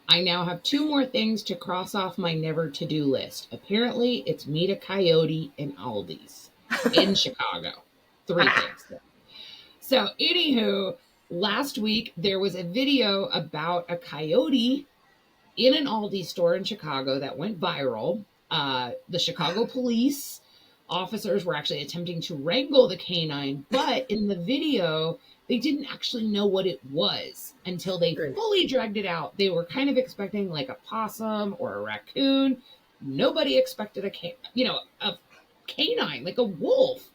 I now have two more things to cross off my never to-do list. Apparently, it's meet a coyote in Aldi's in Chicago. Three things. So, anywho, last week there was a video about a coyote in an Aldi store in Chicago that went viral. The Chicago police officers were actually attempting to wrangle the canine, but in the video, they didn't actually know what it was until they Great. fully dragged it out. They were kind of expecting like a possum or a raccoon. Nobody expected a canine, like a wolf.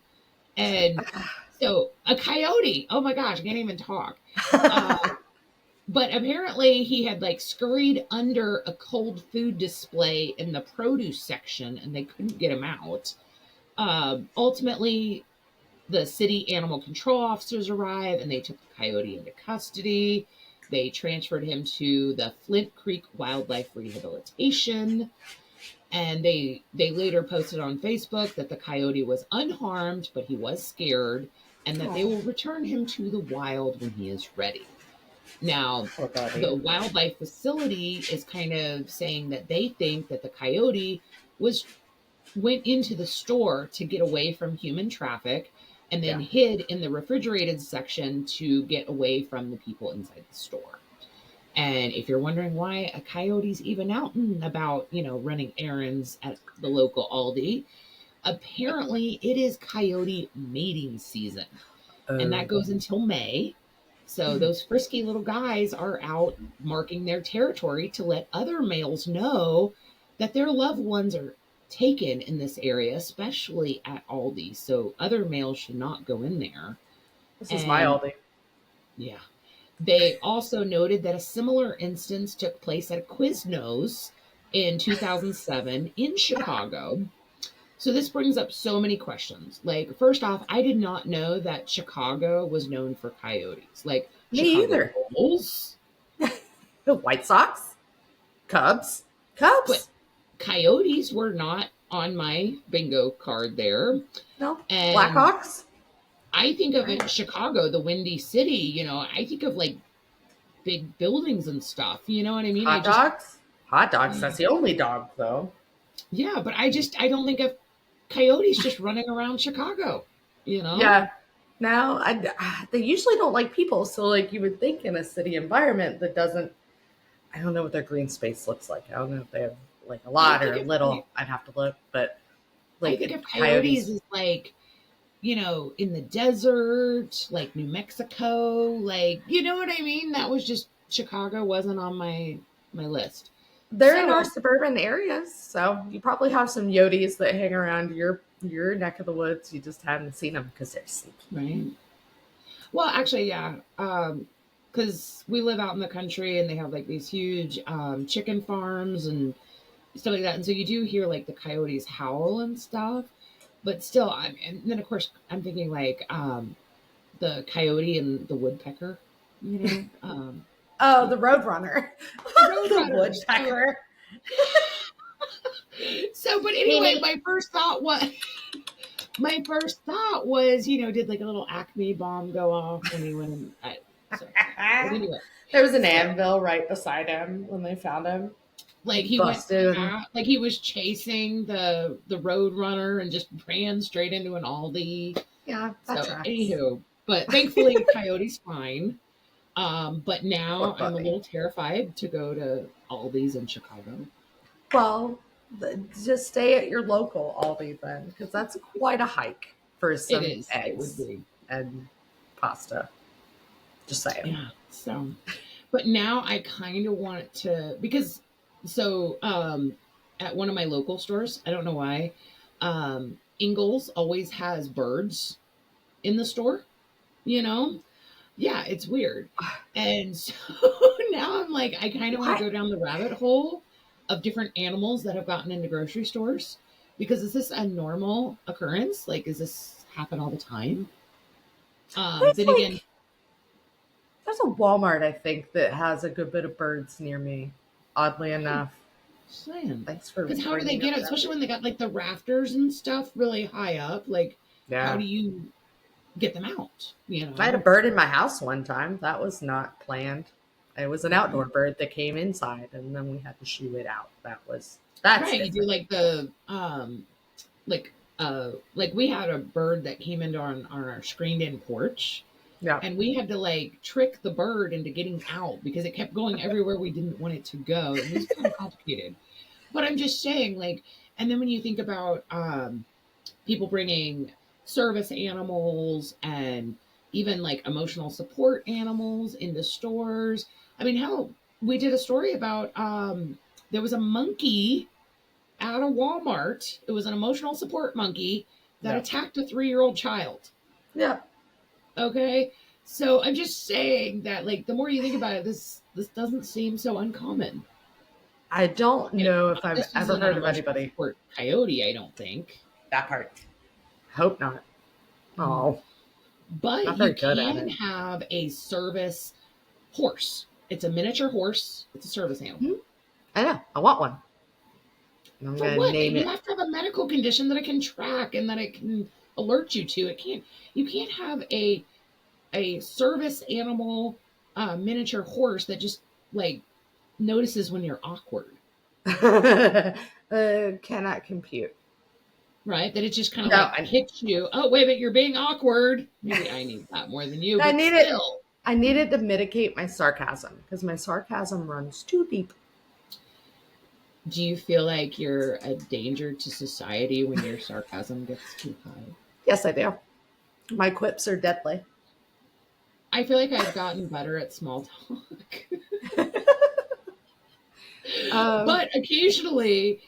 And so a coyote. Oh my gosh, I can't even talk. But apparently he had like scurried under a cold food display in the produce section and they couldn't get him out. Ultimately, the city animal control officers arrived and they took the coyote into custody. They transferred him to the Flint Creek Wildlife Rehabilitation. And they later posted on Facebook that the coyote was unharmed, but he was scared, and that they will return him to the wild when he is ready. Now, the wildlife facility is kind of saying that they think that the coyote went into the store to get away from human traffic and then hid in the refrigerated section to get away from the people inside the store. And if you're wondering why a coyote's even out and about, running errands at the local Aldi, apparently it is coyote mating season. And that goes until May. So those frisky little guys are out marking their territory to let other males know that their loved ones are taken in this area, especially at Aldi. So other males should not go in there. This is my Aldi. Yeah. They also noted that a similar instance took place at Quiznos in 2007 in Chicago. So this brings up so many questions. Like, first off, I did not know that Chicago was known for coyotes. Like, me Chicago either. Bulls, The White Sox, Cubs. But coyotes were not on my bingo card there. No, and Blackhawks. I think of it, Chicago, the Windy City. I think of like big buildings and stuff. You know what I mean? Hot dogs. Hot dogs. That's the only dog, though. Yeah, but I don't think of coyotes just running around Chicago. Yeah. Now, they usually don't like people. So, like, you would think in a city environment that doesn't, I don't know what their green space looks like. I don't know if they have like a lot or a little. I'd have to look, but like, I think of coyotes as like, in the desert, like New Mexico, like, you know what I mean? That was just, Chicago wasn't on my list. They're in our suburban areas, so you probably have some yotes that hang around your neck of the woods. You just haven't seen them because they're sneaky. Right. Well, actually, yeah. Because we live out in the country and they have like these huge chicken farms and stuff like that. And so you do hear like the coyotes howl and stuff. But still, and then of course, I'm thinking like the coyote and the woodpecker, Oh, the Roadrunner. The woodpecker. So, but anyway, my first thought was, did like a little Acme bomb go off when he went in? Anyway, there was an anvil right beside him when they found him. Like he busted. Like he was chasing the Roadrunner and just ran straight into an Aldi. Yeah, that's right. Anywho, but thankfully Coyote's fine. But now I'm a little terrified to go to Aldi's in Chicago. Well, just stay at your local Aldi then, because that's quite a hike for some eggs it would be. And pasta. Just saying. Yeah. So, but now I kind of want to, because at one of my local stores, I don't know why, Ingles always has birds in the store. Yeah, it's weird. And so now I'm like, I kind of want to go down the rabbit hole of different animals that have gotten into grocery stores, because is this a normal occurrence? Like, does this happen all the time? Then again, there's a Walmart, I think, that has a good bit of birds near me, oddly enough. Thanks for, because how do they get it? Especially when they got like the rafters and stuff really high up. Like, how do you get them out? I had a bird in my house one time. That was not planned. It was an outdoor bird that came inside, and then we had to shoo it out. That's Right. You do different. like the like like we had a bird that came into on our screened in porch, Yeah. and we had to like trick the bird into getting out because it kept going everywhere we didn't want it to go. And it was kind of complicated. But I'm just saying, like, and then when you think about people bringing service animals and even like emotional support animals into stores. I mean, hell, we did a story about there was a monkey at a Walmart. It was an emotional support monkey that Yeah. attacked a 3-year-old child. Yeah. Okay. So I'm just saying that like the more you think about it, this doesn't seem so uncommon. I don't And know if I've this ever isn't an heard of emotional anybody support coyote, I don't think. that part. Hope not. Oh, But not you very good at can it. have a service horse. It's a miniature horse. It's a service animal. Hmm? I know. I want one. I'm For gonna what? name You it. have to have a medical condition that it can track and that it can alert you to. It can't. You can't have a service animal miniature horse that just like notices when you're awkward, Cannot compute. right? That it just kind of No, like hits you. Oh wait, but you're being awkward. Maybe I need that more than you, I but need it. still. I needed to mitigate my sarcasm because my sarcasm runs too deep. Do you feel like you're a danger to society when your sarcasm gets too high? Yes, I do. My quips are deadly. I feel like I've gotten better at small talk. Um, But occasionally,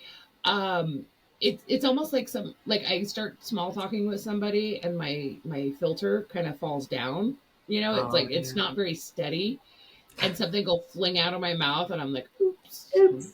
it's almost like some like I start small talking with somebody and my filter kind of falls down. You know, it's oh like yeah. it's not very steady, and something will fling out of my mouth, and I'm like, oops. Oops.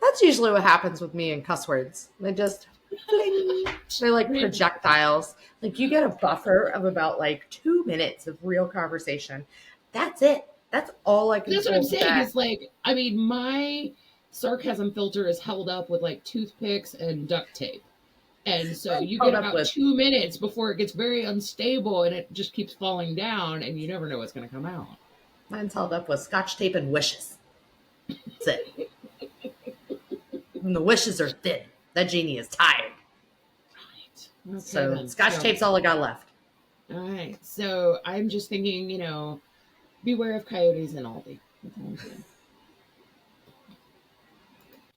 That's usually what happens with me in cuss words. They just fling. They're like projectiles. Like you get a buffer of about like 2 minutes of real conversation. That's it. That's all I can That's what I'm hold saying. back. Is like, I mean, my sarcasm filter is held up with like toothpicks and duct tape. And so you Held get up about with 2 minutes before it gets very unstable and it just keeps falling down and you never know what's going to come out. mine's held up with scotch tape and wishes. That's it. And the wishes are thin. That genie is tired. Right. Okay, So then. scotch tape's all I got left. All right. So I'm just thinking, beware of coyotes in Aldi. That's all I'm saying.